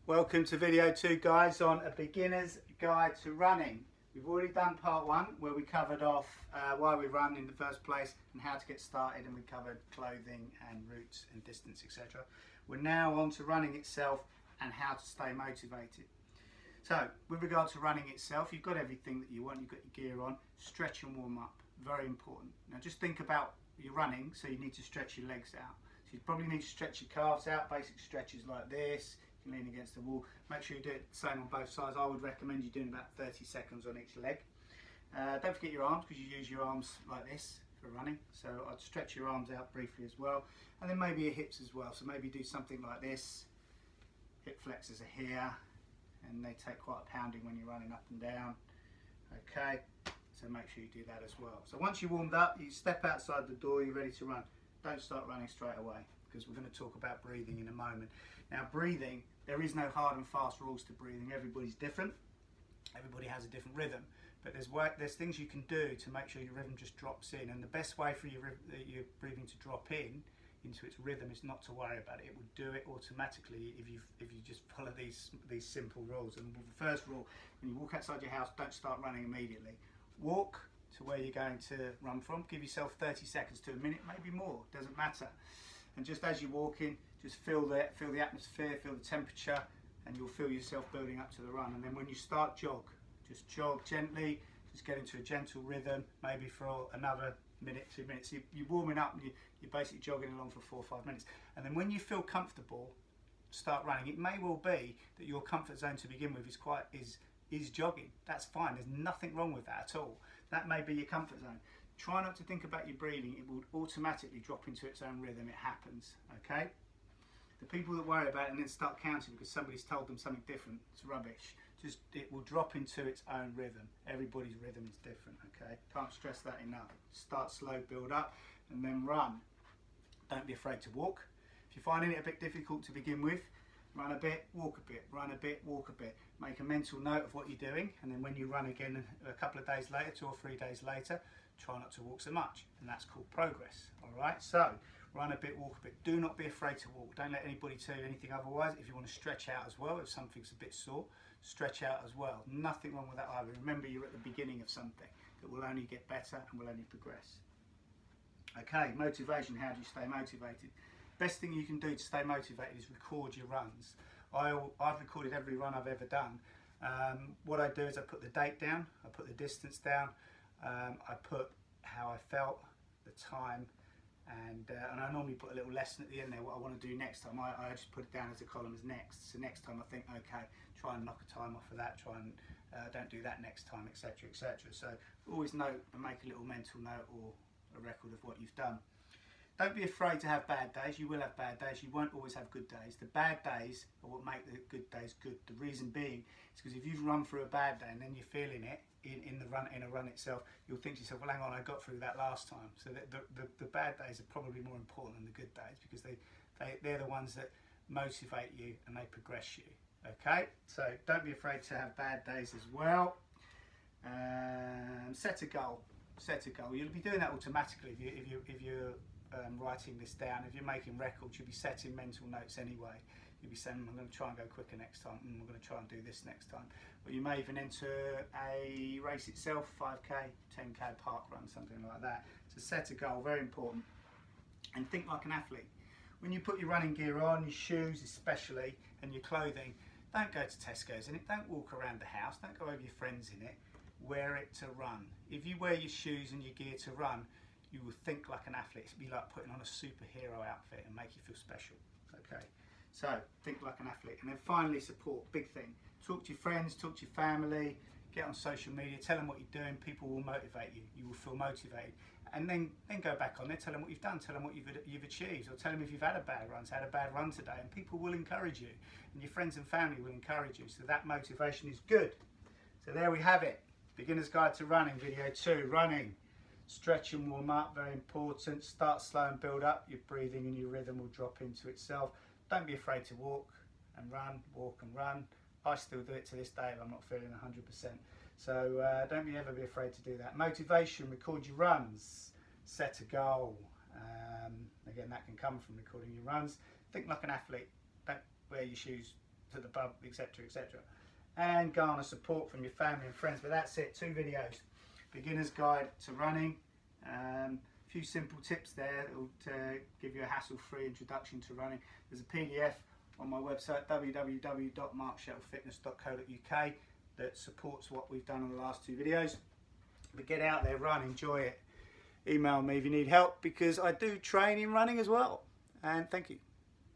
Welcome to video 2, guys, on a beginner's guide to running. We've already done part 1 where we covered off why we run in the first place and how to get started, and we covered clothing and routes and distance, etc. We're now on to running itself and how to stay motivated. So with regard to running itself, you've got everything that you want, you've got your gear on. Stretch and warm up, very important. Now just think about your running, so you need to stretch your legs out. So you probably need to stretch your calves out, basic stretches like this. Lean against the wall. Make sure you do it the same on both sides. I would recommend you doing about 30 seconds on each leg. Don't forget your arms, because you use your arms like this for running. So I'd stretch your arms out briefly as well, and then maybe your hips as well. So maybe do something like this. Hip flexors are here, and they take quite a pounding when you're running up and down. Okay, so make sure you do that as well. So once you're warmed up, you step outside the door, you're ready to run. Don't start running straight away, because we're going to talk about breathing in a moment. Now breathing, there is no hard and fast rules to breathing. Everybody's different. Everybody has a different rhythm. But there's things you can do to make sure your rhythm just drops in. And the best way for your breathing to drop into its rhythm is not to worry about it. It will do it automatically if you just follow these simple rules. And the first rule, when you walk outside your house, don't start running immediately. Walk to where you're going to run from. Give yourself 30 seconds to a minute, maybe more, doesn't matter. And just as you're walking, just feel the atmosphere, feel the temperature, and you'll feel yourself building up to the run. And then when you start, just jog gently, just get into a gentle rhythm, maybe for another minute, 2 minutes. You're warming up and you're basically jogging along for 4 or 5 minutes. And then when you feel comfortable, start running. It may well be that your comfort zone to begin with is jogging. That's fine, there's nothing wrong with that at all. That may be your comfort zone. Try not to think about your breathing. It will automatically drop into its own rhythm. It happens, okay? The people that worry about it and then start counting because somebody's told them something different, it's rubbish. It will drop into its own rhythm. Everybody's rhythm is different, okay? Can't stress that enough. Start slow, build up, and then run. Don't be afraid to walk. If you're finding it a bit difficult to begin with, run a bit, walk a bit, run a bit, walk a bit. Make a mental note of what you're doing, and then when you run again a couple of days later, 2 or 3 days later, try not to walk so much, and that's called progress. All right, so run a bit, walk a bit. Do not be afraid to walk. Don't let anybody tell you anything otherwise. If you want to stretch out as well, if something's a bit sore, stretch out as well. Nothing wrong with that either. Remember, you're at the beginning of something that will only get better and will only progress. Okay, motivation. How do you stay motivated? Best thing you can do to stay motivated is record your runs. I've recorded every run I've ever done. What I do is I put the date down, I put the distance down, I put how I felt, the time, and I normally put a little lesson at the end there, what I want to do next time. I just put it down as a column as next. So next time I think, okay, try and knock a time off of that, try and don't do that next time, etc, etc. So always note and make a little mental note or a record of what you've done. Don't be afraid to have bad days. You will have bad days. You won't always have good days. The bad days are what make the good days good. The reason being is because if you've run through a bad day and then you're feeling it in a run itself, you'll think to yourself, well, hang on, I got through that last time. So the bad days are probably more important than the good days, because they're the ones that motivate you and they progress you. Okay, so don't be afraid to have bad days as well. Set a goal. Set a goal. You'll be doing that automatically if you're writing this down. If you're making records, you'll be setting mental notes anyway. You'll be saying, I'm going to try and go quicker next time, and I'm going to try and do this next time. Or you may even enter a race itself, 5k, 10k park run, something like that. So set a goal, very important. And think like an athlete. When you put your running gear on, your shoes especially, and your clothing, don't go to Tesco's in it, don't walk around the house, don't go over your friends in it, wear it to run. If you wear your shoes and your gear to run, you will think like an athlete. It'll be like putting on a superhero outfit and make you feel special. Okay, so think like an athlete. And then finally, support, big thing. Talk to your friends, talk to your family, get on social media, tell them what you're doing. People will motivate you. You will feel motivated. And then go back on there, tell them what you've done, tell them what you've achieved, or tell them if you've had a bad run, had a bad run today, and people will encourage you, and your friends and family will encourage you. So that motivation is good. So there we have it. Beginner's Guide to Running, video 2, running. Stretch and warm up, very important. Start slow and build up. Your breathing and your rhythm will drop into itself. Don't be afraid to walk and run, walk and run. I still do it to this day if I'm not feeling 100%. So don't ever be afraid to do that. Motivation, record your runs. Set a goal. Again, that can come from recording your runs. Think like an athlete. Don't wear your shoes to the pub, etc., etc. And garner support from your family and friends. But that's it, 2 videos. Beginner's guide to running. A few simple tips there that will give you a hassle-free introduction to running. There's a PDF on my website, www.markshettlefitness.co.uk, that supports what we've done in the last 2 videos. But get out there, run, enjoy it. Email me if you need help, because I do train in running as well. And thank you.